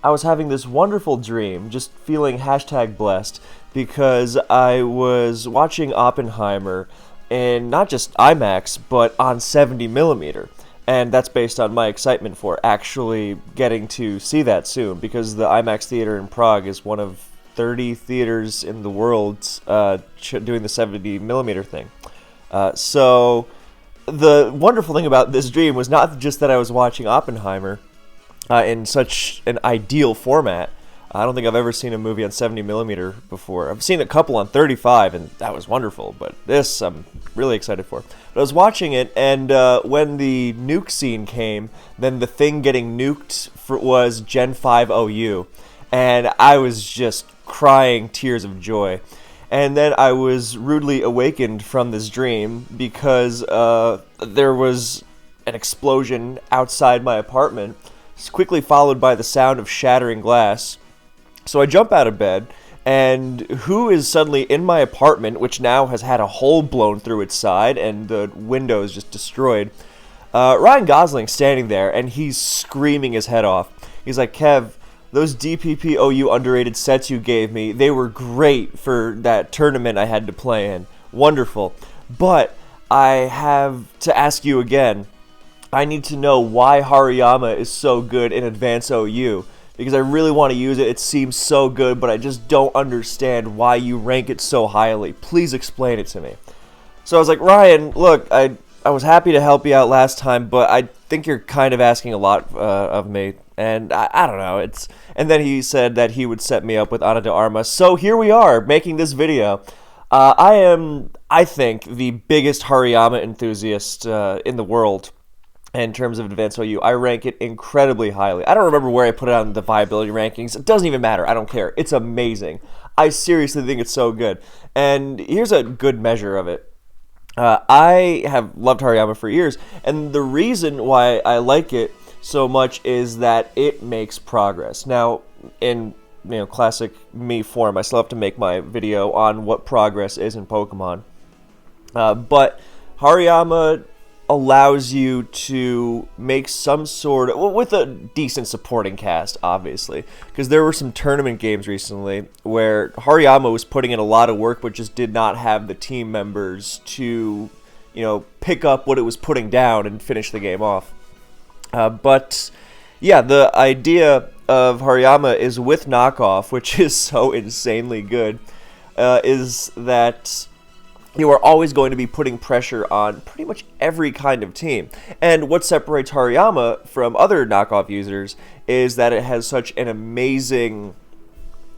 I was having this wonderful dream, just feeling #blessed, because I was watching Oppenheimer in not just IMAX, but on 70 millimeter. And that's based on my excitement for actually getting to see that soon, because the IMAX theater in Prague is one of 30 theaters in the world doing the 70 millimeter thing. So the wonderful thing about this dream was not just that I was watching Oppenheimer in such an ideal format. I don't think I've ever seen a movie on 70 millimeter before. I've seen a couple on 35, and that was wonderful, but this I'm really excited for. But I was watching it, and when the nuke scene came, then the thing getting nuked was Gen 5 OU, and I was just crying tears of joy. And then I was rudely awakened from this dream because there was an explosion outside my apartment, quickly followed by the sound of shattering glass. So I jump out of bed, and who is suddenly in my apartment, which now has had a hole blown through its side, and the windows just destroyed? Ryan Gosling standing there, and he's screaming his head off. He's like, "Kev, those DPPOU underrated sets you gave me, they were great for that tournament I had to play in. Wonderful. But I have to ask you again, I need to know why Hariyama is so good in Advanced OU. Because I really want to use it. It seems so good, but I just don't understand why you rank it so highly. Please explain it to me." So I was like, "Ryan, look, I was happy to help you out last time, but I think you're kind of asking a lot of me. And I don't know." And then he said that he would set me up with Ana de Armas. So here we are, making this video. I am, I think, the biggest Hariyama enthusiast in the world. In terms of Advanced OU, I rank it incredibly highly. I don't remember where I put it on the viability rankings. It doesn't even matter. I don't care. It's amazing. I seriously think it's so good. And here's a good measure of it. I have loved Hariyama for years, and the reason why I like it so much is that it makes progress. Now, in classic me form, I still have to make my video on what progress is in Pokemon. But Hariyama allows you to make some sort of, well, with a decent supporting cast, obviously, because there were some tournament games recently where Hariyama was putting in a lot of work but just did not have the team members to, pick up what it was putting down and finish the game off. But yeah, the idea of Hariyama is with knockoff, which is so insanely good, is that you are always going to be putting pressure on pretty much every kind of team. And what separates Hariyama from other knockoff users is that it has such an amazing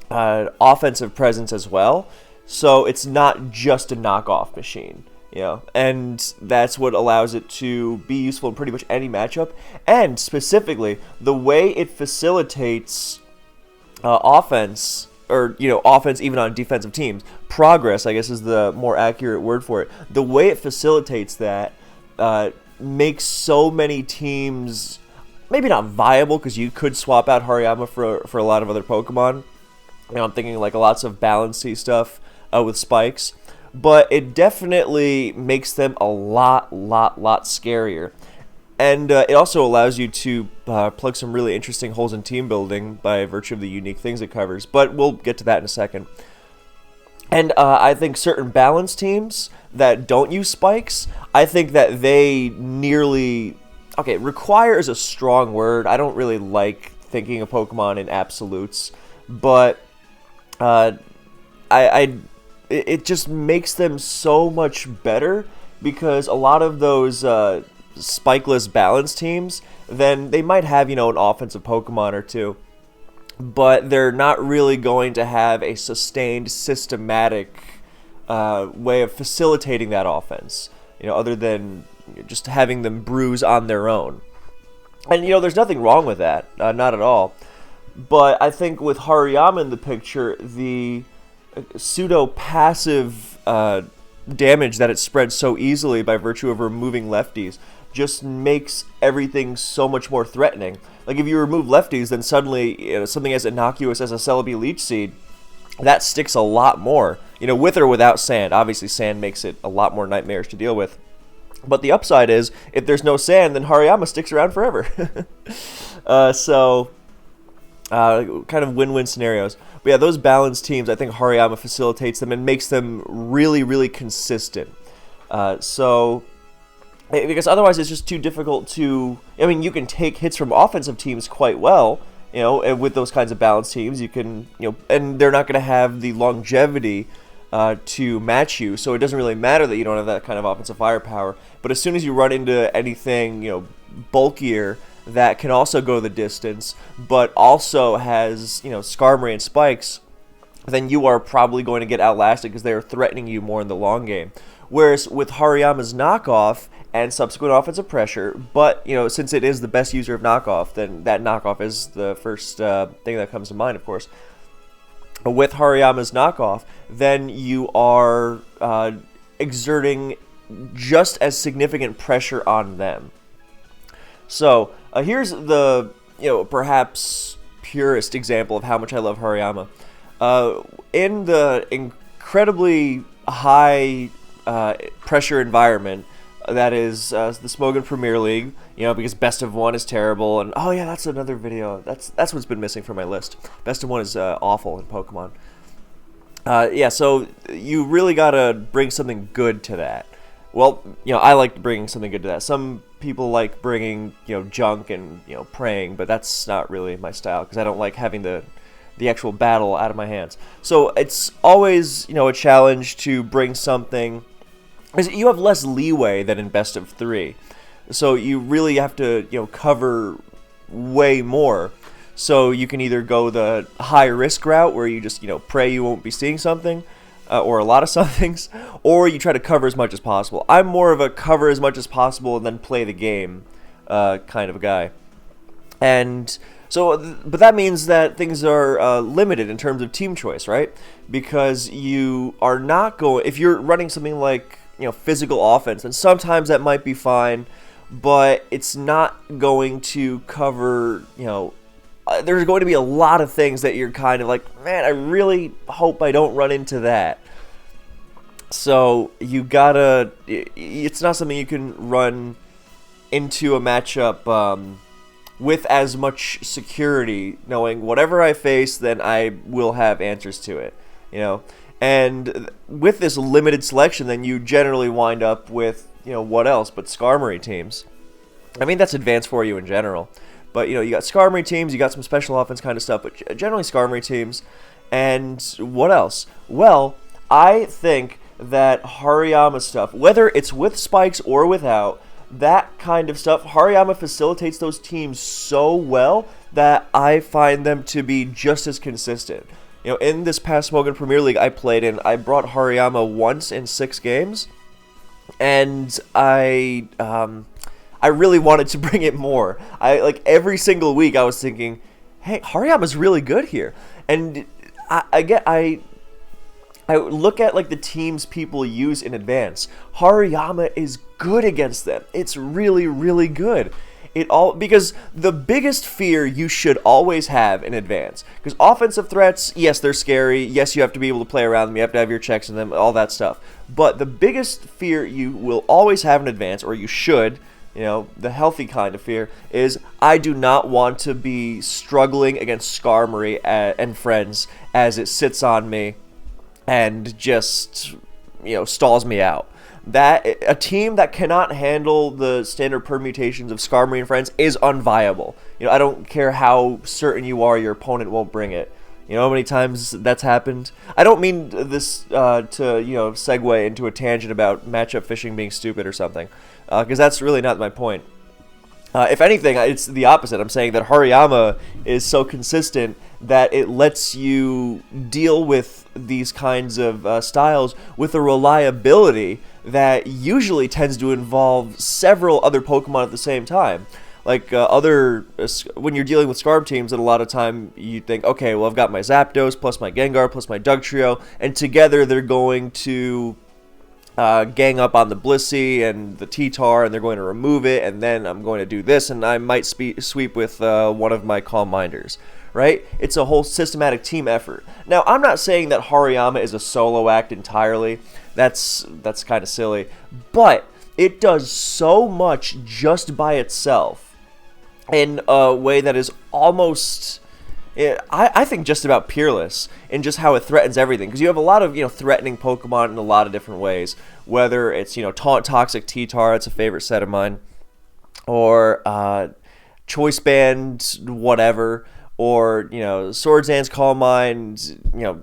offensive presence as well. So it's not just a knockoff machine, and that's what allows it to be useful in pretty much any matchup. And specifically, the way it facilitates offense, or offense even on defensive teams. Progress, I guess, is the more accurate word for it. The way it facilitates that makes so many teams maybe not viable, because you could swap out Hariyama for a lot of other Pokemon. I'm thinking like lots of balancey stuff with spikes. But it definitely makes them a lot scarier. And it also allows you to plug some really interesting holes in team building by virtue of the unique things it covers. But we'll get to that in a second. And I think certain balance teams that don't use spikes, I think that they nearly... Okay, require is a strong word. I don't really like thinking of Pokemon in absolutes. But it just makes them so much better, because a lot of those... spikeless balance teams, then they might have, an offensive Pokemon or two, but they're not really going to have a sustained, systematic way of facilitating that offense, other than just having them bruise on their own. And, there's nothing wrong with that, not at all. But I think with Hariyama in the picture, the pseudo-passive damage that it spreads so easily by virtue of removing lefties just makes everything so much more threatening. Like, if you remove lefties, then suddenly something as innocuous as a Celebi Leech Seed, that sticks a lot more. With or without sand. Obviously, sand makes it a lot more nightmarish to deal with. But the upside is, if there's no sand, then Hariyama sticks around forever. So kind of win-win scenarios. But yeah, those balanced teams, I think Hariyama facilitates them and makes them really, really consistent. Because otherwise it's just too difficult to. I mean, you can take hits from offensive teams quite well, and with those kinds of balanced teams, you can, and they're not going to have the longevity to match you, so it doesn't really matter that you don't have that kind of offensive firepower. But as soon as you run into anything, bulkier that can also go the distance, but also has, Skarmory and Spikes, then you are probably going to get outlasted because they're threatening you more in the long game. Whereas with Hariyama's knockoff and subsequent offensive pressure, but since it is the best user of knockoff, then that knockoff is the first thing that comes to mind, of course. With Hariyama's knockoff, then you are exerting just as significant pressure on them. So here's the perhaps purest example of how much I love Hariyama. In the incredibly high pressure environment that is the Smogon Premier League, because Best of One is terrible, and oh yeah, that's another video. That's what's been missing from my list. Best of One is awful in Pokemon. Yeah, so you really gotta bring something good to that. Well, I like bringing something good to that. Some people like bringing junk and praying, but that's not really my style because I don't like having the actual battle out of my hands. So it's always a challenge to bring something. You have less leeway than in Best of 3, so you really have to cover way more. So you can either go the high risk route where you just pray you won't be seeing something, or a lot of somethings, or you try to cover as much as possible. I'm more of a cover as much as possible and then play the game kind of a guy. And so, but that means that things are limited in terms of team choice, right? Because you are not going, if you're running something like physical offense, and sometimes that might be fine, but it's not going to cover, there's going to be a lot of things that you're kind of like, man, I really hope I don't run into that. So you gotta, it's not something you can run into a matchup with as much security, knowing whatever I face, then I will have answers to it, And with this limited selection, then you generally wind up with, what else but Skarmory teams. I mean, that's advanced for you in general. But, you got Skarmory teams, you got some special offense kind of stuff, but generally Skarmory teams. And what else? Well, I think that Hariyama stuff, whether it's with Spikes or without, that kind of stuff, Hariyama facilitates those teams so well that I find them to be just as consistent. In this past Smogon Premier League I played in, I brought Hariyama once in 6 games, and I really wanted to bring it more. Every single week I was thinking, hey, Hariyama's really good here. And I look at the teams people use in advance. Hariyama is good against them. It's really, really good. Because the biggest fear you should always have in advance, because offensive threats, yes, they're scary. Yes, you have to be able to play around them. You have to have your checks in them, all that stuff. But the biggest fear you will always have in advance, or you should, the healthy kind of fear, is I do not want to be struggling against Skarmory and friends as it sits on me and just, stalls me out. That a team that cannot handle the standard permutations of Skarmory and friends is unviable. I don't care how certain you are your opponent won't bring it. How many times that's happened? I don't mean this to segue into a tangent about matchup fishing being stupid or something, because that's really not my point. If anything, it's the opposite. I'm saying that Hariyama is so consistent that it lets you deal with these kinds of styles with a reliability that usually tends to involve several other Pokemon at the same time. When you're dealing with Scarb teams, and a lot of time you think, okay, well, I've got my Zapdos plus my Gengar plus my Dugtrio, and together they're going to gang up on the Blissey and the T-Tar, and they're going to remove it, and then I'm going to do this, and I might sweep with one of my Calm Minders, right? It's a whole systematic team effort. Now, I'm not saying that Hariyama is a solo act entirely. That's kind of silly. But it does so much just by itself in a way that is almost I think just about peerless in just how it threatens everything. Because you have a lot of, threatening Pokemon in a lot of different ways. Whether it's, Taunt Toxic T-Tar, it's a favorite set of mine. Or Choice Band, whatever. Or, Swords Dance, Calm Mind,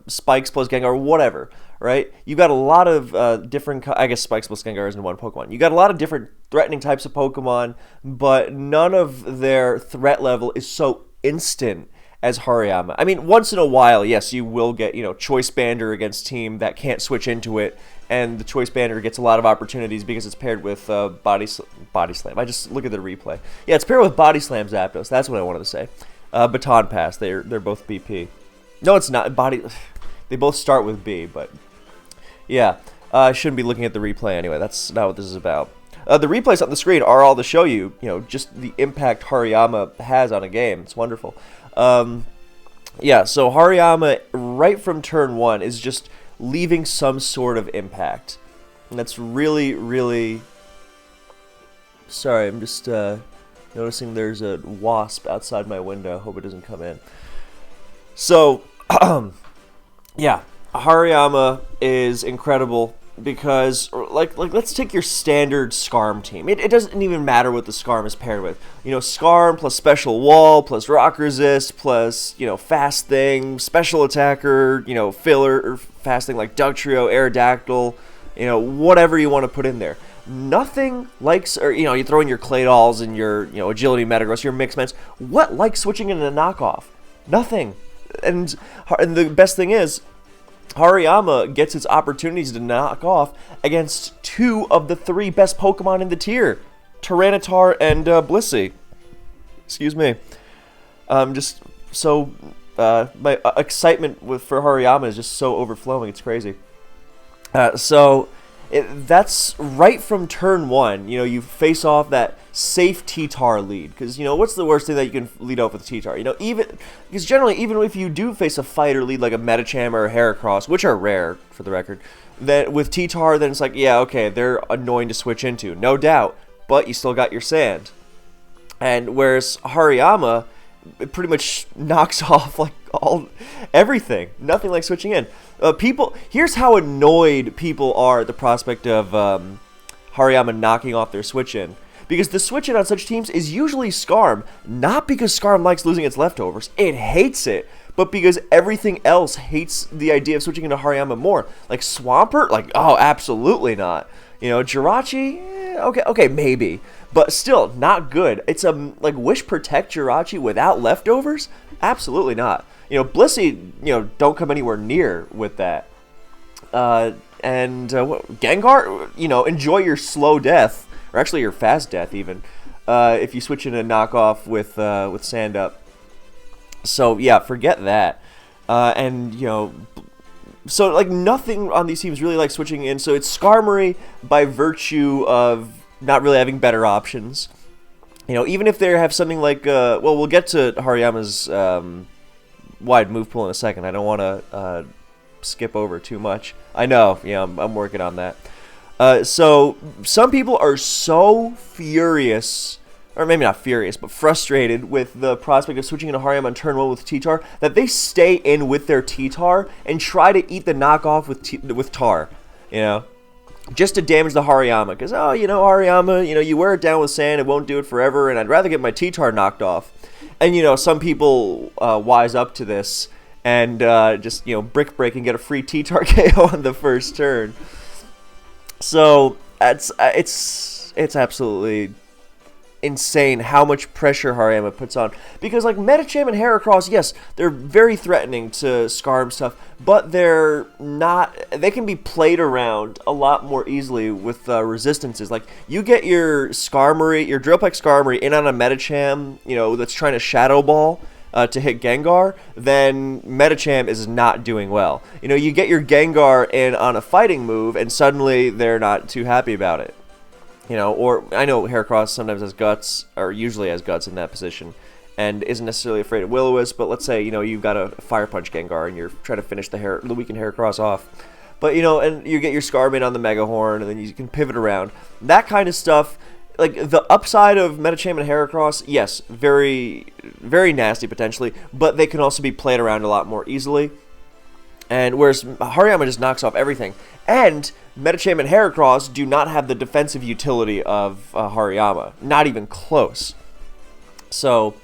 Spikes plus Gengar, whatever. Right? You got a lot of different, I guess Spikes plus Gengar isn't one Pokemon. You got a lot of different threatening types of Pokemon, but none of their threat level is so instant as Hariyama. I mean, once in a while, yes, you will get, Choice Bander against team that can't switch into it, and the Choice Bander gets a lot of opportunities because it's paired with Body Slam. I just look at the replay. Yeah, it's paired with Body Slam Zapdos. That's what I wanted to say. Baton Pass. They're both BP. No, it's not. They both start with B, but yeah, I shouldn't be looking at the replay anyway. That's not what this is about. The replays on the screen are all to show you, just the impact Hariyama has on a game. It's wonderful. Yeah, so Hariyama, right from turn 1, is just leaving some sort of impact. And that's really, really... Sorry, I'm just noticing there's a wasp outside my window. Hope it doesn't come in. So, yeah, Hariyama is incredible because, like let's take your standard Scarm team. It doesn't even matter what the Scarm is paired with. Scarm plus Special Wall plus Rock Resist plus, Fast Thing, Special Attacker, Filler, or Fast Thing like Dugtrio, Aerodactyl, whatever you want to put in there. Nothing likes, or, you throw in your Claydolls and your, Agility Metagross, your Mixments. What likes switching into a knockoff? Nothing. And the best thing is, Hariyama gets its opportunities to knock off against 2 of the 3 best Pokemon in the tier, Tyranitar and Blissey. Excuse me. Just so my excitement for Hariyama is just so overflowing. It's crazy. That's right from turn 1. You face off that safe T-Tar lead. Because, what's the worst thing that you can lead off with T-Tar? Because generally, even if you do face a fighter lead like a Medicham or a Heracross, which are rare, for the record, then with T-Tar, then it's like, yeah, okay, they're annoying to switch into. No doubt. But you still got your Sand. And whereas Hariyama, it pretty much knocks off like everything. Nothing like switching in. Here's how annoyed people are at the prospect of Hariyama knocking off their switch in. Because the switch in on such teams is usually Scarm, not because Scarm likes losing its leftovers. It hates it, but because everything else hates the idea of switching into Hariyama more. Like Swampert, oh, absolutely not. Jirachi, okay, maybe. But still, not good. It's Wish Protect Jirachi without leftovers? Absolutely not. Blissey, don't come anywhere near with that. Gengar, enjoy your slow death, or actually your fast death even, if you switch in a knockoff with Sand Up. So yeah, forget that. So nothing on these teams really like switching in. So it's Skarmory by virtue of not really having better options. Even if they have something like, we'll get to Hariyama's wide move pool in a second. I don't want to skip over too much. I know, I'm working on that. So some people are so furious, or maybe not furious, but frustrated with the prospect of switching into Hariyama on turn 1 with T-Tar, that they stay in with their T-Tar and try to eat the knockoff with Tar, just to damage the Hariyama. Because, Hariyama, you wear it down with Sand, it won't do it forever, and I'd rather get my T-Tar knocked off. And, some people wise up to this and just, brick break and get a free T-Tar KO on the first turn. So, it's absolutely insane how much pressure Hariyama puts on. Because, Medicham and Heracross, yes, they're very threatening to Scarm stuff, but they're not... They can be played around a lot more easily with resistances. You get your Skarmory, your Drillpeck Skarmory in on a Medicham, that's trying to Shadow Ball to hit Gengar, then Medicham is not doing well. You get your Gengar in on a fighting move, and suddenly they're not too happy about it. Or I know Heracross sometimes has guts, or usually has guts in that position, and isn't necessarily afraid of Will-O-Wisp, but let's say, you've got a Fire Punch Gengar, and you're trying to finish the weakened Heracross off. But, and you get your Scarman on the Mega Horn, and then you can pivot around. That kind of stuff, like the upside of Metacham and Heracross, yes, very, very nasty potentially, but they can also be played around a lot more easily. And whereas Hariyama just knocks off everything, and Metacham and Heracross do not have the defensive utility of Hariyama, not even close. So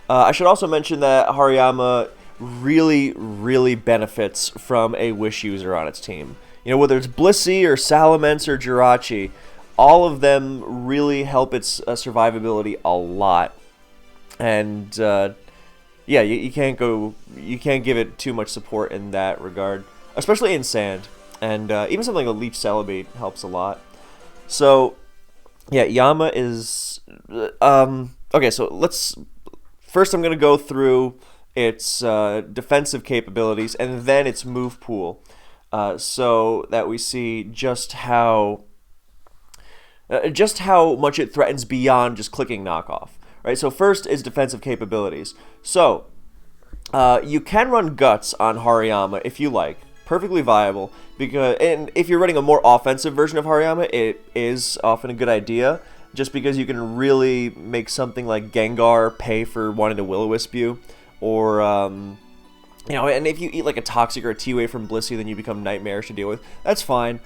I should also mention that Hariyama really, really benefits from a Wish user on its team. You know, whether it's Blissey or Salamence or Jirachi, all of them really help its survivability a lot. And yeah, you can't give it too much support in that regard, especially in Sand. And even something like Leech Celebrate helps a lot. So yeah, Yama is okay. So first I'm gonna go through its defensive capabilities and then its move pool, so that we see just how much it threatens beyond just clicking knockoff. Right. So first is defensive capabilities. So you can run Guts on Hariyama if you like. Perfectly viable, and if you're running a more offensive version of Hariyama, it is often a good idea, just because you can really make something like Gengar pay for wanting to Will-O-Wisp you, or you know, and if you eat like a Toxic or a T-Wave from Blissey, then you become nightmarish to deal with. That's fine.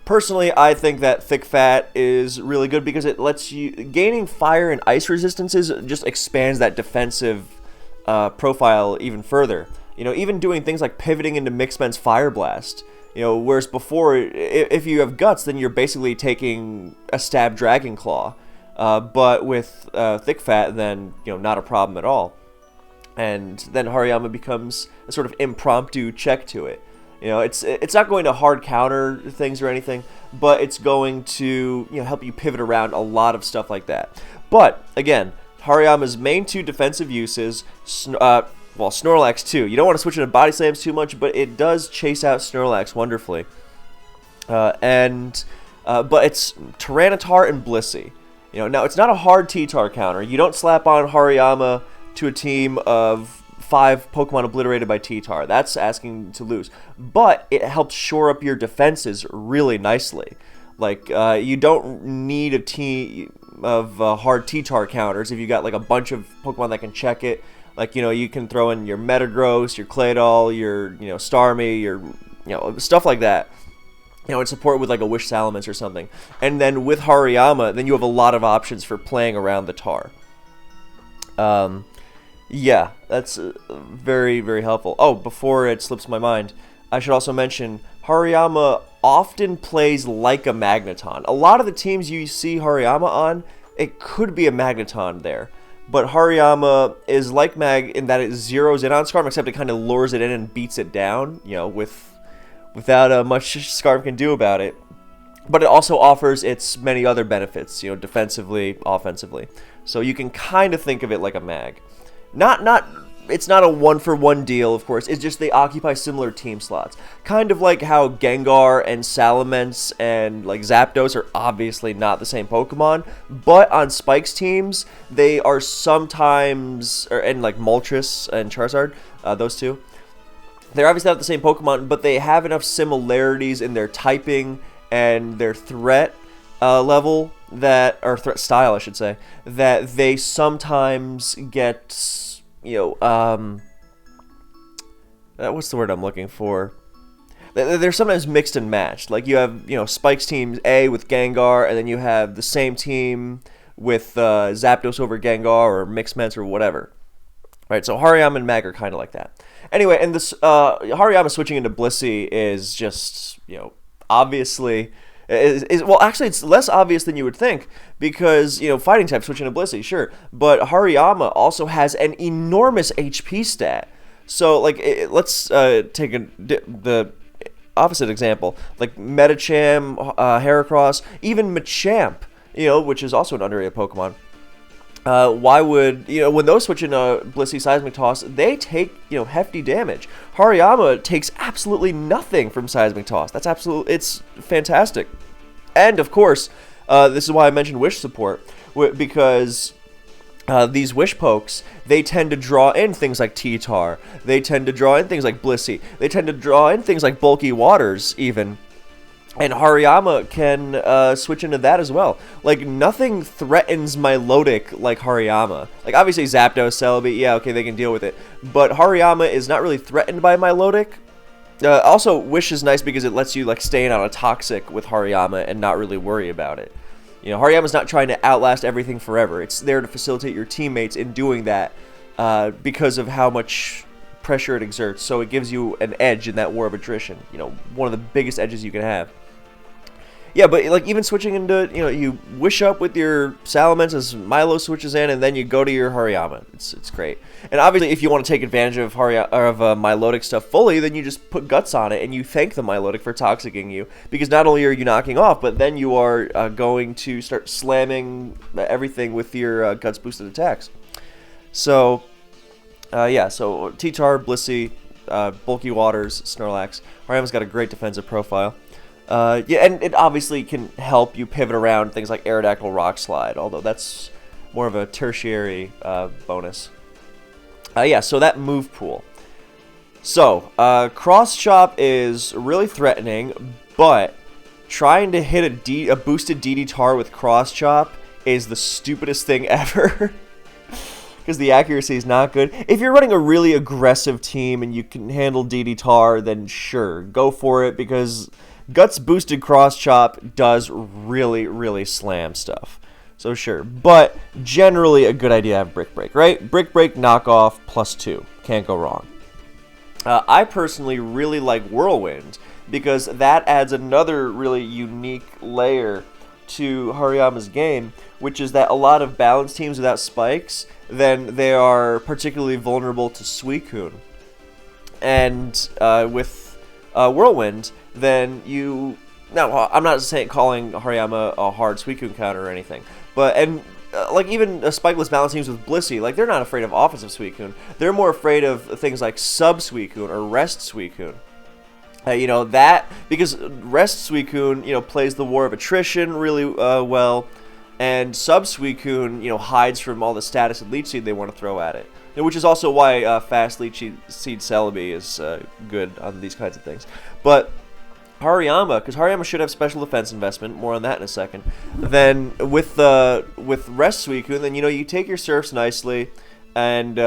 Personally, I think that Thick Fat is really good because it lets you gaining fire and ice resistances just expands that defensive profile even further. You know, even doing things like pivoting into Mixmen's Fire Blast. You know, whereas before, if you have Guts, then you're basically taking a stab Dragon Claw. But with Thick Fat, then, you know, not a problem at all. And then Hariyama becomes a sort of impromptu check to it. You know, it's not going to hard counter things or anything, but it's going to, you know, help you pivot around a lot of stuff like that. But again, Hariyama's main two defensive uses, well, Snorlax too. You don't want to switch into Body Slams too much, but it does chase out Snorlax wonderfully. But it's Tyranitar and Blissey. You know, now it's not a hard T-Tar counter. You don't slap on Hariyama to a team of 5 Pokemon obliterated by T-Tar. That's asking to lose. But it helps shore up your defenses really nicely. Like, you don't need a team of hard T-Tar counters if you got like a bunch of Pokemon that can check it. Like, you know, you can throw in your Metagross, your Claydol, your, you know, Starmie, your, you know, stuff like that. You know, and support with like a Wish Salamence or something. And then with Hariyama, then you have a lot of options for playing around the Tar. Yeah, that's very, very helpful. Oh, before it slips my mind, I should also mention Hariyama often plays like a Magneton. A lot of the teams you see Hariyama on, it could be a Magneton there. But Hariyama is like Mag in that it zeroes in on Scarf, except it kind of lures it in and beats it down, you know, without much Scarf can do about it. But it also offers its many other benefits, you know, defensively, offensively. So you can kind of think of it like a Mag. It's not a one-for-one deal, of course. It's just they occupy similar team slots. Kind of like how Gengar and Salamence and like Zapdos are obviously not the same Pokemon, but on Spike's teams, they are sometimes, and like Moltres and Charizard, those two, they're obviously not the same Pokemon, but they have enough similarities in their typing and their threat level or threat style, I should say, that they sometimes get, you know, what's the word I'm looking for? They're sometimes mixed and matched. Like you have, you know, Spike's team A with Gengar, and then you have the same team with Zapdos over Gengar or Mixments or whatever. Right, so Hariyama and Mag are kind of like that. Anyway, and this Hariyama switching into Blissey is just, you know, obviously... well, actually, it's less obvious than you would think because, you know, fighting type switching to Blissey, sure. But Hariyama also has an enormous HP stat. So, like, let's take the opposite example. Like Metacham, Heracross, even Machamp, you know, which is also an underrated Pokemon. Why would, you know, when those switch into Blissey Seismic Toss, they take, you know, hefty damage. Hariyama takes absolutely nothing from Seismic Toss. It's fantastic. And, of course, this is why I mentioned Wish support, because these Wish pokes, they tend to draw in things like T-Tar. They tend to draw in things like Blissey. They tend to draw in things like Bulky Waters, even. And Hariyama can switch into that as well. Like, nothing threatens Milotic like Hariyama. Like, obviously Zapdos, Celebi, yeah, okay, they can deal with it. But Hariyama is not really threatened by Milotic. Also, Wish is nice because it lets you, like, stay in on a Toxic with Hariyama and not really worry about it. You know, Hariyama's not trying to outlast everything forever. It's there to facilitate your teammates in doing that because of how much pressure it exerts. So it gives you an edge in that war of attrition. You know, one of the biggest edges you can have. Yeah, but like even switching into, you know, you wish up with your Salamence as Milo switches in, and then you go to your Hariyama. It's great. And obviously, if you want to take advantage of Milotic stuff fully, then you just put Guts on it, and you thank the Milotic for Toxicking you, because not only are you knocking off, but then you are going to start slamming everything with your Guts boosted attacks. So, yeah, so T-Tar, Blissey, Bulky Waters, Snorlax. Hariyama's got a great defensive profile. Yeah, and it obviously can help you pivot around things like Aerodactyl Rock Slide, although that's more of a tertiary bonus. Yeah, so that move pool. So, Cross Chop is really threatening, but trying to hit a boosted DD Tar with Cross Chop is the stupidest thing ever. Because the accuracy is not good. If you're running a really aggressive team and you can handle DD Tar, then sure, go for it, because Guts boosted Cross Chop does really, really slam stuff. So sure, but generally a good idea to have Brick Break, right? Brick Break knockoff +2. Can't go wrong. I personally really like Whirlwind because that adds another really unique layer to Hariyama's game, which is that a lot of balanced teams without spikes, then they are particularly vulnerable to Suicune. And with Whirlwind, then you... Now, I'm not calling Hariyama a hard Suicune counter or anything, but, and like even spikeless balance teams with Blissey, like they're not afraid of offensive Suicune. They're more afraid of things like sub Suicune or rest Suicune. You know, that, because rest Suicune, you know, plays the war of attrition really well, and sub Suicune, you know, hides from all the status and Leech Seed they want to throw at it. Which is also why fast Leech Seed Celebi is good on these kinds of things. But Hariyama, because Hariyama should have special defense investment, more on that in a second. Then with Rest Suicune, then you know you take your Surfs nicely, and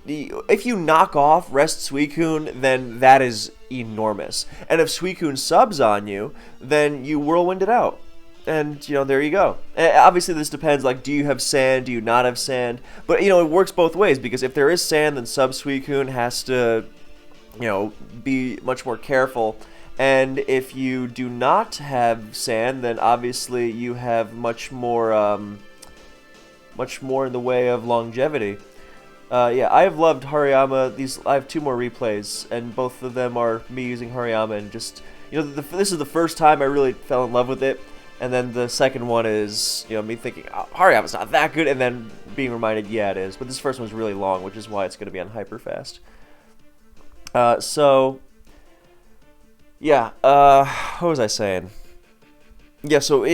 if you knock off Rest Suicune, then that is enormous. And if Suicune subs on you, then you Whirlwind it out. And, you know, there you go. And obviously, this depends, like, do you have sand, do you not have sand? But, you know, it works both ways, because if there is sand, then sub Suicune has to, you know, be much more careful. And if you do not have sand, then obviously you have much more in the way of longevity. Yeah, I have loved Hariyama. I have 2 more replays, and both of them are me using Hariyama, and just, you know, this is the first time I really fell in love with it. And then the second one is, you know, me thinking, oh, Hariyama's not that good, and then being reminded, yeah, it is. But this first one was really long, which is why it's going to be on hyper fast. So, yeah, what was I saying? Yeah, so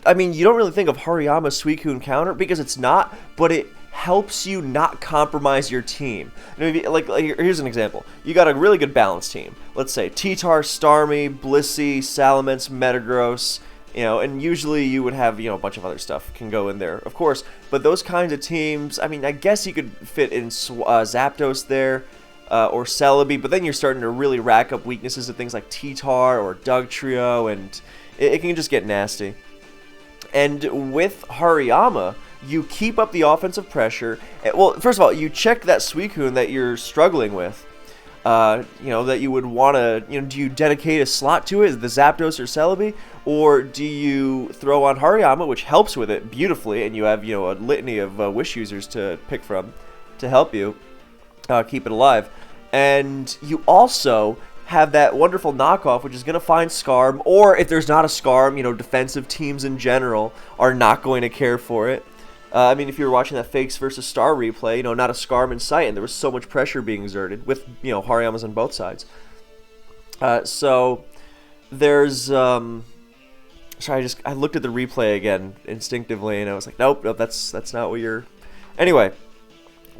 I mean, you don't really think of Hariyama Suicune counter, because it's not, but it helps you not compromise your team. You know, like here's an example. You got a really good balanced team. Let's say T-Tar, Starmie, Blissey, Salamence, Metagross. You know, and usually you would have, you know, a bunch of other stuff can go in there, of course. But those kinds of teams, I mean, I guess you could fit in Zapdos there, or Celebi, but then you're starting to really rack up weaknesses of things like T-Tar or Dugtrio, and it can just get nasty. And with Hariyama, you keep up the offensive pressure. Well, first of all, you check that Suicune that you're struggling with. You know, that you would want to, you know, do you dedicate a slot to it, the Zapdos or Celebi, or do you throw on Hariyama, which helps with it beautifully, and you have, you know, a litany of Wish users to pick from to help you keep it alive. And you also have that wonderful knockoff, which is going to find Scarm, or if there's not a Scarm, you know, defensive teams in general are not going to care for it. I mean, if you were watching that Fakes versus Star replay, you know, not a Scarm in sight, and there was so much pressure being exerted with, you know, Hariyamas on both sides. So there's, sorry, I looked at the replay again instinctively, and I was like, nope, that's not what you're. Anyway,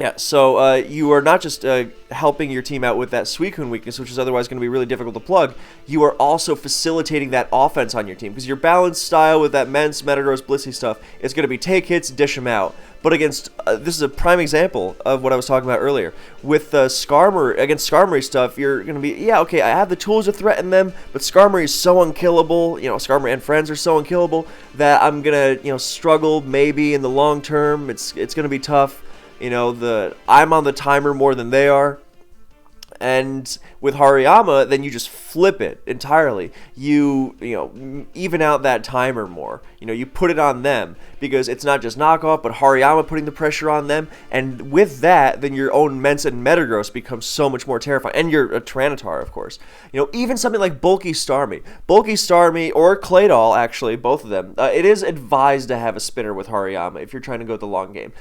Yeah, so you are not just helping your team out with that Suicune weakness, which is otherwise going to be really difficult to plug. You are also facilitating that offense on your team, because your balanced style with that Mence, Metagross, Blissey stuff is going to be take hits, dish them out. But against, this is a prime example of what I was talking about earlier. With Skarmory, against Skarmory stuff, you're going to be, yeah, okay, I have the tools to threaten them, but Skarmory is so unkillable, Skarmory and friends are so unkillable, that I'm going to, struggle maybe in the long term. It's going to be tough. I'm on the timer more than they are. And with Hariyama, then you just flip it entirely. You even out that timer more. You put it on them, because it's not just knockoff, but Hariyama putting the pressure on them. And with that, then your own Mence and Metagross becomes so much more terrifying. And your Tyranitar, of course. Even something like Bulky Starmie. Bulky Starmie or Claydol, actually, both of them. It is advised to have a spinner with Hariyama if you're trying to go the long game.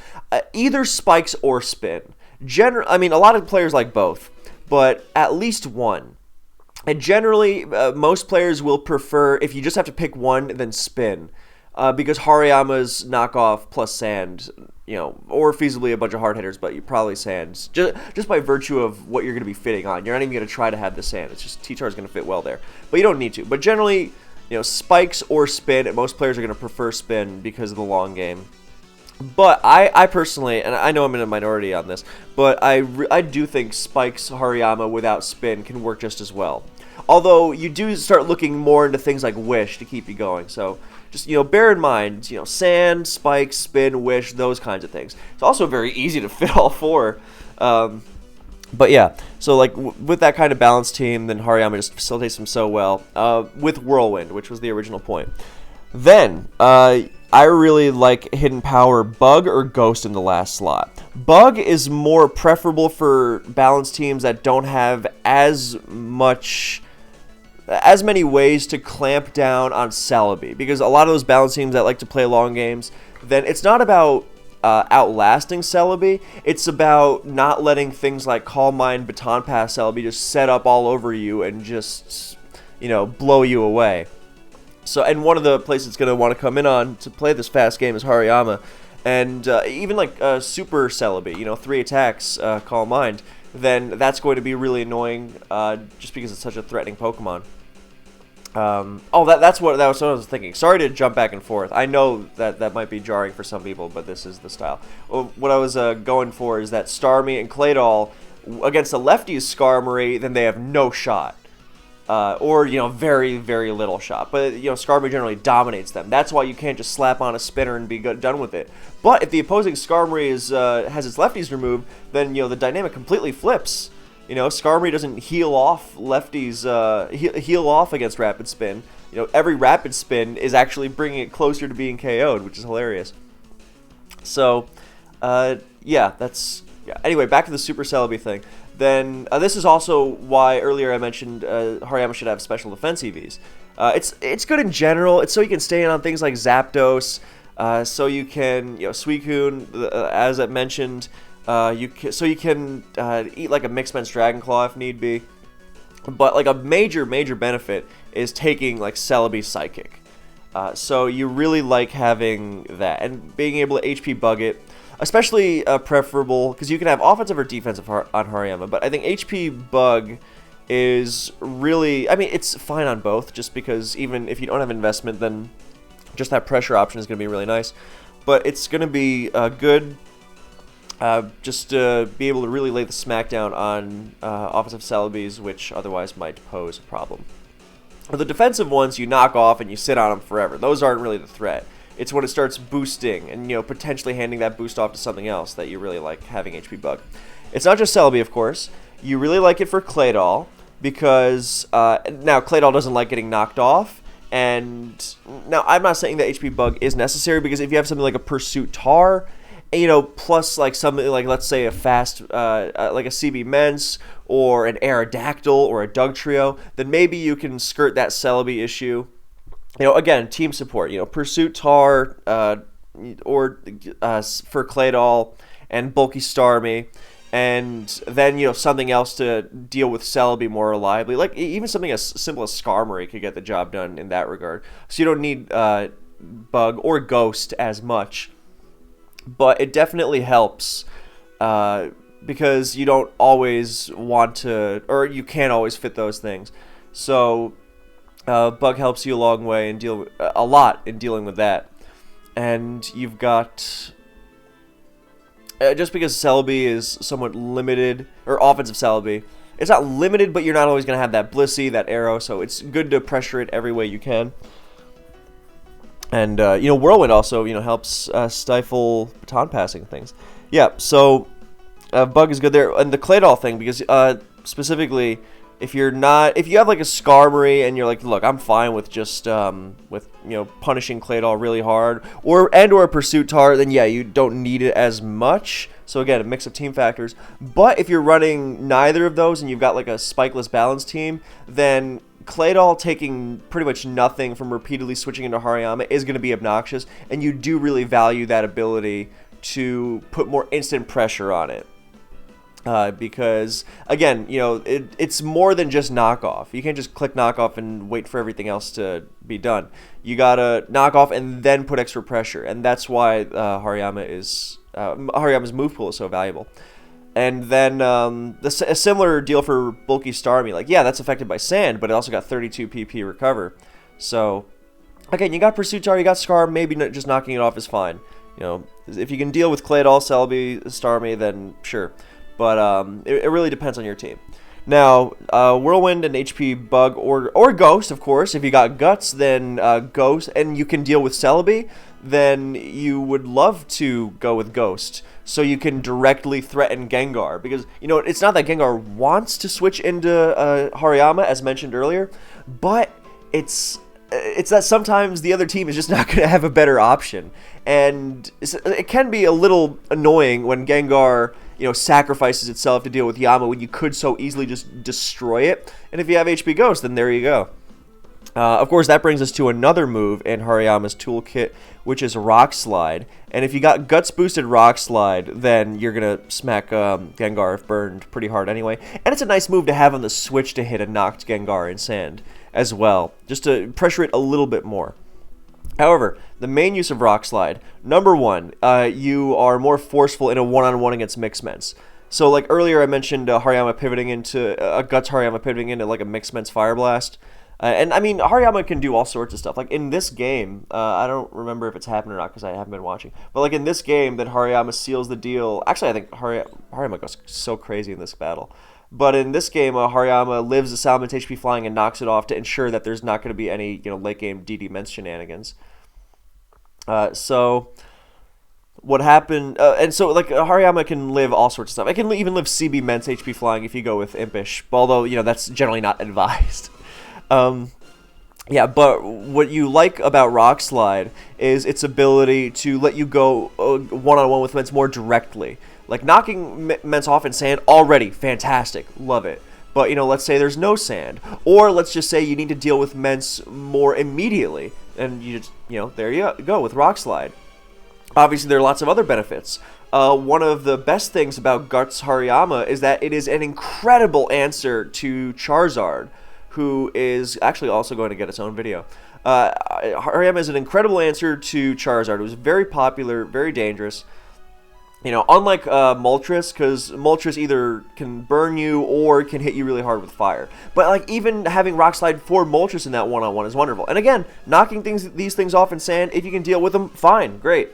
Either spikes or spin. A lot of players like both, but at least one. And generally, most players will prefer, if you just have to pick one, then spin. Because Hariyama's knockoff plus sand, or feasibly a bunch of hard hitters, but you probably sands. Just by virtue of what you're going to be fitting on. You're not even going to try to have the sand. It's just T-Tar is going to fit well there. But you don't need to. But generally, spikes or spin, most players are going to prefer spin because of the long game. But I personally, and I know I'm in a minority on this, but I do think Spike's Hariyama without spin can work just as well. Although you do start looking more into things like Wish to keep you going. So just, bear in mind, Sand, Spike, Spin, Wish, those kinds of things. It's also very easy to fit all four. But yeah, so like with that kind of balanced team, then Hariyama just facilitates them so well. With Whirlwind, which was the original point. Then, I really like Hidden Power Bug or Ghost in the last slot. Bug is more preferable for balanced teams that don't have as many ways to clamp down on Celebi, because a lot of those balanced teams that like to play long games, then it's not about outlasting Celebi, it's about not letting things like Calm Mind, Baton Pass Celebi just set up all over you and just, blow you away. So, and one of the places it's going to want to come in on to play this fast game is Hariyama. And even like Super Celebi, 3 attacks, Calm Mind, then that's going to be really annoying just because it's such a threatening Pokemon. That's what I was thinking. Sorry to jump back and forth. I know that might be jarring for some people, but this is the style. What I was going for is that Starmie and Claydol, against a lefty's Skarmory, then they have no shot. Or very, very little shot. But, Skarmory generally dominates them. That's why you can't just slap on a spinner and be done with it. But if the opposing Skarmory has its lefties removed, then, the dynamic completely flips. Skarmory doesn't heal off lefties, heal off against Rapid Spin. Every Rapid Spin is actually bringing it closer to being KO'd, which is hilarious. So, yeah, that's... Yeah. Anyway, back to the Super Celebi thing. Then this is also why earlier I mentioned Hariyama should have special defense EVs. It's good in general. It's so you can stay in on things like Zapdos, so you can Suicune, as I mentioned, you can eat like a Mixed Men's Dragon Claw if need be. But like a major benefit is taking like Celebi's Psychic. So you really like having that and being able to HP bug it. Especially preferable, because you can have offensive or defensive on Hariyama, but I think HP Bug is really... it's fine on both, just because even if you don't have investment, then just that pressure option is going to be really nice. But it's going to be good just to be able to really lay the smackdown on offensive Celebis, which otherwise might pose a problem. The defensive ones, you knock off and you sit on them forever. Those aren't really the threat. It's when it starts boosting and, potentially handing that boost off to something else that you really like having HP Bug. It's not just Celebi, of course. You really like it for Claydol because, now, Claydol doesn't like getting knocked off. And, now, I'm not saying that HP Bug is necessary because if you have something like a Pursuit Tar, plus, like, something like, let's say, a fast, like a CB Mence or an Aerodactyl or a Dugtrio, then maybe you can skirt that Celebi issue. Again, team support. Pursuit Tar, or for Claydol and Bulky Starmie, and then something else to deal with Celebi more reliably. Like even something as simple as Skarmory could get the job done in that regard. So you don't need Bug or Ghost as much, but it definitely helps because you don't always want to, or you can't always fit those things. So Bug helps you a long way and a lot in dealing with that. And you've got just because Celebi is somewhat limited, or offensive Celebi, it's not limited, but you're not always going to have that Blissey, that arrow, so it's good to pressure it every way you can. And, Whirlwind also, helps stifle baton passing things. Yeah, so Bug is good there. And the Claydol thing, because specifically, if you have like a Skarmory and you're like, look, I'm fine with just punishing Claydol really hard, or a Pursuit Tar, then yeah, you don't need it as much. So again, a mix of team factors. But if you're running neither of those and you've got like a spikeless balance team, then Claydol taking pretty much nothing from repeatedly switching into Hariyama is going to be obnoxious, and you do really value that ability to put more instant pressure on it. Because, again, it's more than just knockoff. You can't just click knockoff and wait for everything else to be done. You gotta knock off and then put extra pressure, and that's why Hariyama's move pool is so valuable. And then a similar deal for bulky Starmie. Like, yeah, that's affected by sand, but it also got 32 PP recover. So, again, you got Pursuit Tar, you got Scar, maybe just knocking it off is fine. If you can deal with Claydol, Celebi, Starmie, then sure. But it really depends on your team. Now, Whirlwind and HP Bug or Ghost, of course. If you got Guts, then Ghost, and you can deal with Celebi, then you would love to go with Ghost, so you can directly threaten Gengar. Because, it's not that Gengar wants to switch into Hariyama, as mentioned earlier, but it's that sometimes the other team is just not going to have a better option. And it can be a little annoying when Gengar sacrifices itself to deal with Yama when you could so easily just destroy it. And if you have HP Ghost, then there you go. Of course, that brings us to another move in Hariyama's toolkit, which is Rock Slide. And if you got Guts boosted Rock Slide, then you're going to smack Gengar if burned pretty hard anyway. And it's a nice move to have on the switch to hit a knocked Gengar in sand as well, just to pressure it a little bit more. However, the main use of Rock Slide, number one, you are more forceful in a one-on-one against Mixments. So, like earlier, I mentioned Hariyama pivoting into Guts Hariyama pivoting into like a Mixments Fire Blast, and I mean Hariyama can do all sorts of stuff. Like in this game, I don't remember if it's happened or not because I haven't been watching. But like in this game, that Hariyama seals the deal. Actually, I think Hariyama goes so crazy in this battle. But in this game, Hariyama lives the Salamence HP Flying and knocks it off to ensure that there's not going to be any late game DD Ments shenanigans. So what happened? And so like Hariyama can live all sorts of stuff. I can even live CB Ments HP Flying if you go with Impish, although that's generally not advised. Yeah, but what you like about Rock Slide is its ability to let you go one-on-one with Ments more directly. Like knocking Ments off in sand, already fantastic, love it. But let's say there's no sand, or let's just say you need to deal with Ments more immediately, and you just there you go with Rock Slide. Obviously, there are lots of other benefits. One of the best things about Guts Hariyama is that it is an incredible answer to Charizard, who is actually also going to get its own video. Hariyama is an incredible answer to Charizard. It was very popular, very dangerous. Unlike Moltres, because Moltres either can burn you or can hit you really hard with fire. But like even having Rock Slide for Moltres in that one-on-one is wonderful. And again, knocking these things off in sand, if you can deal with them, fine, great.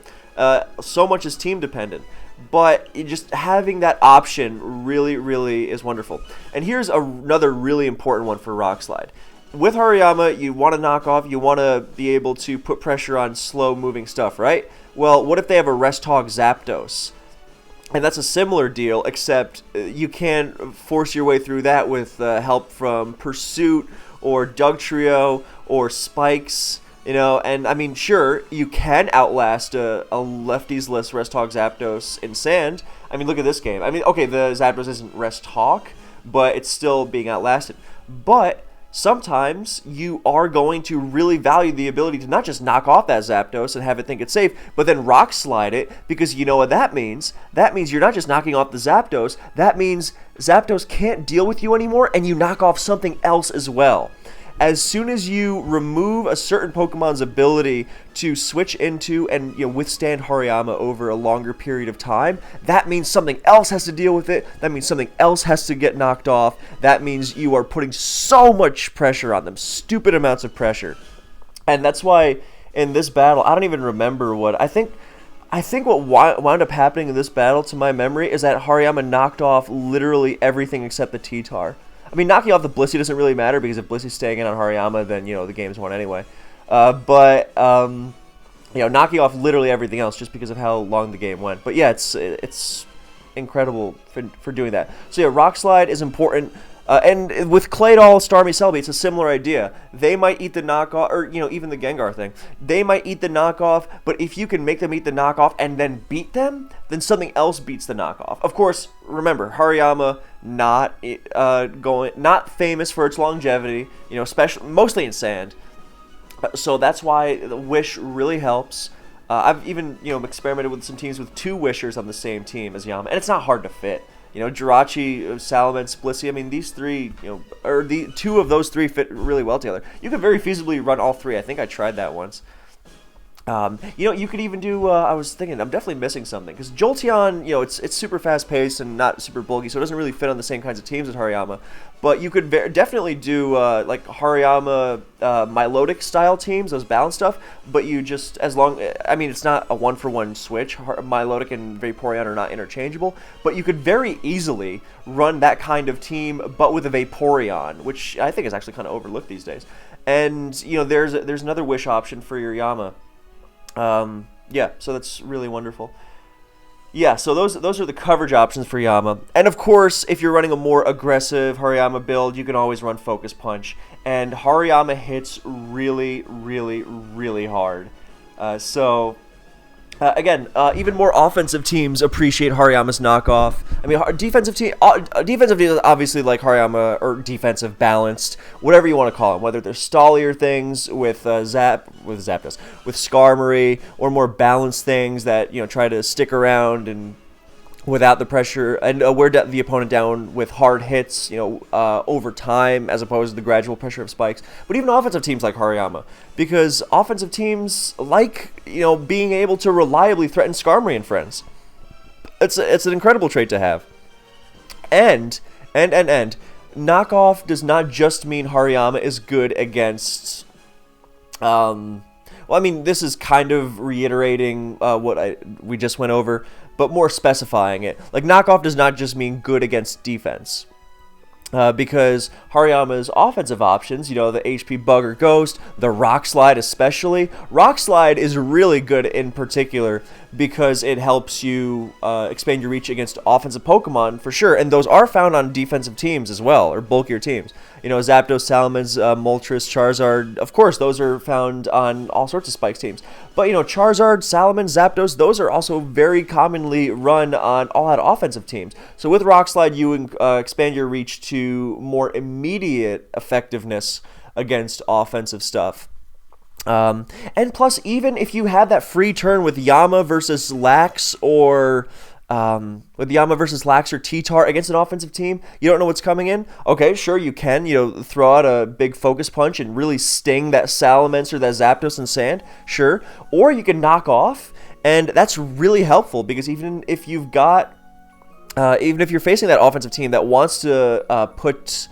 So much is team dependent. But just having that option really, really is wonderful. And here's another really important one for Rock Slide. With Hariyama, you want to knock off, you want to be able to put pressure on slow-moving stuff, right? Well, what if they have a Rest Hog Zapdos? And that's a similar deal, except you can't force your way through that with help from Pursuit or Dugtrio or Spikes, and I mean, sure, you can outlast a lefties list Rest Hog Zapdos in sand. I mean, look at this game. I mean, okay, the Zapdos isn't Rest Hog, but it's still being outlasted. But sometimes you are going to really value the ability to not just knock off that Zapdos and have it think it's safe, but then Rock Slide it, because you know what that means? That means you're not just knocking off the Zapdos, that means Zapdos can't deal with you anymore, and you knock off something else as well. as soon as you remove a certain Pokemon's ability to switch into and withstand Hariyama over a longer period of time, that means something else has to deal with it. That means something else has to get knocked off. That means you are putting so much pressure on them, stupid amounts of pressure. And that's why in this battle, I don't even remember what I think what wound up happening in this battle, to my memory, is that Hariyama knocked off literally everything except the T-Tar. I mean, knocking off the Blissey doesn't really matter, because if Blissey's staying in on Hariyama, then, the game's won anyway. But knocking off literally everything else just because of how long the game went. But yeah, it's incredible for doing that. So yeah, Rock Slide is important. And with Claydol, Starmie, Celebi, it's a similar idea. They might eat the knockoff, or, even the Gengar thing. They might eat the knockoff, but if you can make them eat the knockoff and then beat them, then something else beats the knockoff. Of course, remember, Hariyama, not famous for its longevity, mostly in sand. So that's why the Wish really helps. I've even, experimented with some teams with 2 Wishers on the same team as Yama, and it's not hard to fit. Jirachi, Salamence, Blissey, I mean, these 3, or the 2 of those 3 fit really well together. You could very feasibly run all 3. I think I tried that once. You could even do, I was thinking, I'm definitely missing something, because Jolteon, it's super fast-paced and not super bulky, so it doesn't really fit on the same kinds of teams as Hariyama. But you could definitely do, like, Hariyama, Milotic-style teams, those balance stuff, but you just, it's not a one-for-one switch. Milotic and Vaporeon are not interchangeable, but you could very easily run that kind of team, but with a Vaporeon, which I think is actually kind of overlooked these days. And, there's another Wish option for your Yama. Yeah, so that's really wonderful. Yeah, so those are the coverage options for Yama. And of course, if you're running a more aggressive Hariyama build, you can always run Focus Punch. And Hariyama hits really, really, really hard. Again, even more offensive teams appreciate Hariyama's knockoff. I mean, defensive teams obviously like Hariyama, or defensive balanced, whatever you want to call them. Whether they're stallier things with Zapdos, with Skarmory, or more balanced things that try to stick around and without the pressure and wear the opponent down with hard hits, over time, as opposed to the gradual pressure of spikes. But even offensive teams like Hariyama, because offensive teams like being able to reliably threaten Skarmory and friends. It's an incredible trait to have. And knockoff does not just mean Hariyama is good against. Well, I mean, this is kind of reiterating what we just went over, but more specifying it. Like, knockoff does not just mean good against defense. Because Hariyama's offensive options, the HP Bug or Ghost, the Rock Slide especially. Rock Slide is really good in particular because it helps you expand your reach against offensive Pokemon for sure. And those are found on defensive teams as well, or bulkier teams. Zapdos, Salamence, Moltres, Charizard, of course, those are found on all sorts of Spikes teams. But, Charizard, Salamence, Zapdos, those are also very commonly run on all-out offensive teams. So with Rock Slide, you expand your reach to more immediate effectiveness against offensive stuff. And plus, even if you have that free turn with Yama versus Lax or T-Tar against an offensive team, you don't know what's coming in? Okay, sure, you can, throw out a big Focus Punch and really sting that Salamence or that Zapdos in sand, sure. Or you can knock off, and that's really helpful, because even if you're facing that offensive team that wants to put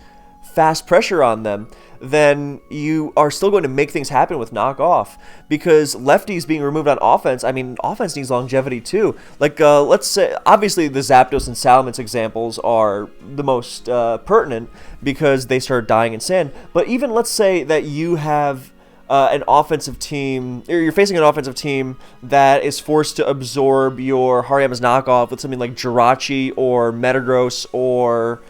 fast pressure on them, then you are still going to make things happen with knockoff, because lefties being removed on offense, I mean, offense needs longevity too. Like, let's say, obviously the Zapdos and Salamence examples are the most pertinent because they start dying in sand, but even let's say that you have an offensive team, or you're facing an offensive team that is forced to absorb your Hariyama's knockoff with something like Jirachi or Metagross or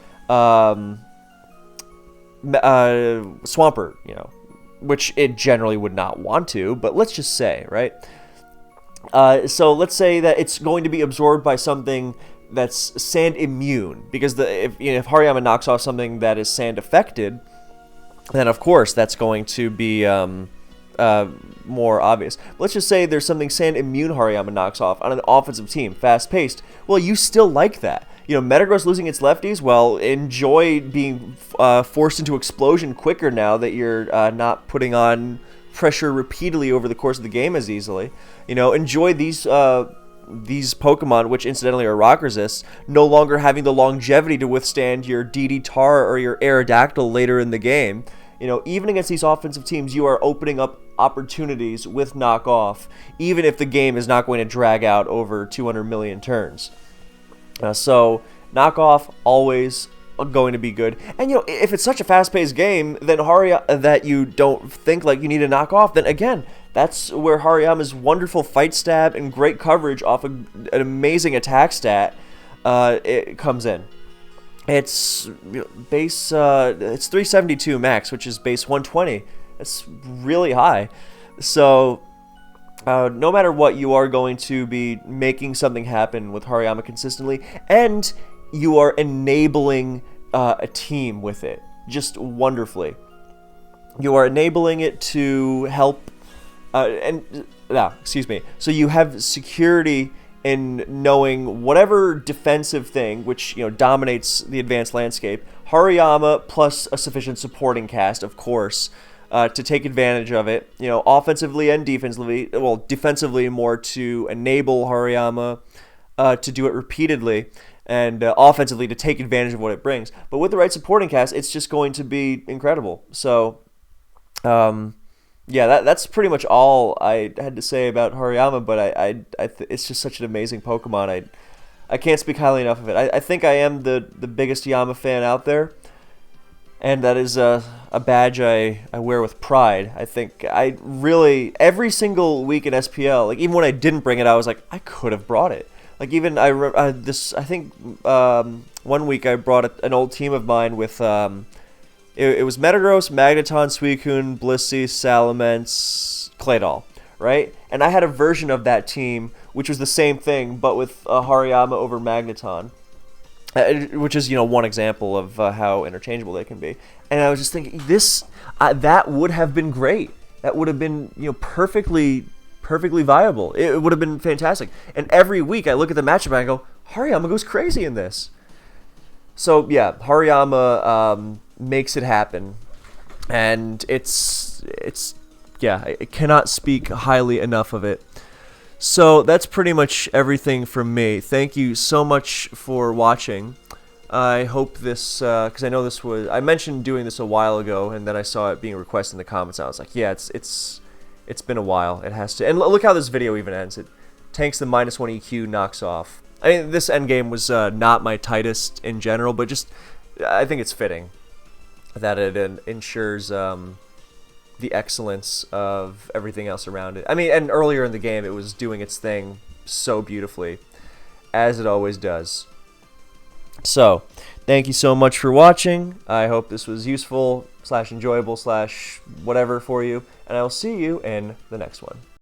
Swampert, which it generally would not want to, but let's just say, right? So let's say that it's going to be absorbed by something that's sand immune, because if Hariyama knocks off something that is sand affected, then of course that's going to be more obvious. Let's just say there's something Sand Immune Hariyama knocks off on an offensive team, fast-paced. Well, you still like that. You know, Metagross losing its lefties, well, enjoy being forced into explosion quicker now that you're not putting on pressure repeatedly over the course of the game as easily. You know, enjoy these Pokemon, which incidentally are rock resists, no longer having the longevity to withstand your DD Tar or your Aerodactyl later in the game. You know, even against these offensive teams, you are opening up opportunities with knockoff, even if the game is not going to drag out over 200 million turns. So knockoff always going to be good. And you know, if it's such a fast-paced game, then that you don't think like you need to knock off, then again, that's where Hariyama's wonderful fight stab and great coverage off an amazing attack stat it comes in. It's base it's 372 max, which is base 120. It's really high. So no matter what, you are going to be making something happen with Hariyama consistently, and you are enabling a team with it just wonderfully. You are enabling it to help, excuse me. So you have security in knowing whatever defensive thing, which dominates the advanced landscape, Hariyama plus a sufficient supporting cast, of course, to take advantage of it. Offensively and defensively. Well, defensively more to enable Hariyama to do it repeatedly, and offensively to take advantage of what it brings. But with the right supporting cast, it's just going to be incredible. So, yeah, that's pretty much all I had to say about Hariyama. But it's just such an amazing Pokemon. I can't speak highly enough of it. I think I am the biggest Yama fan out there, and that is a badge I wear with pride. I think I really, every single week in SPL, like even when I didn't bring it, I was like, I could have brought it. Like even I think one week I brought an old team of mine with it was Metagross, Magneton, Suicune, Blissey, Salamence, Claydol, right? And I had a version of that team which was the same thing but with Hariyama over Magneton, which is one example of how interchangeable they can be. And I was just thinking that would have been great. That would have been perfectly viable. It would have been fantastic. And every week I look at the matchup and I go, Hariyama goes crazy in this. So yeah, Hariyama makes it happen, and it's I cannot speak highly enough of it. So that's pretty much everything from me. Thank you so much for watching. I hope this, because I know I mentioned doing this a while ago, and then I saw it being requested in the comments. And I was like, yeah, it's been a while. It has to. And look how this video even ends. It tanks the -1 EQ, knocks off. I mean, this endgame was not my tightest in general, but just I think it's fitting that it ensures the excellence of everything else around it. I mean, and earlier in the game, it was doing its thing so beautifully, as it always does. So, thank you so much for watching. I hope this was useful / enjoyable / whatever for you, and I will see you in the next one.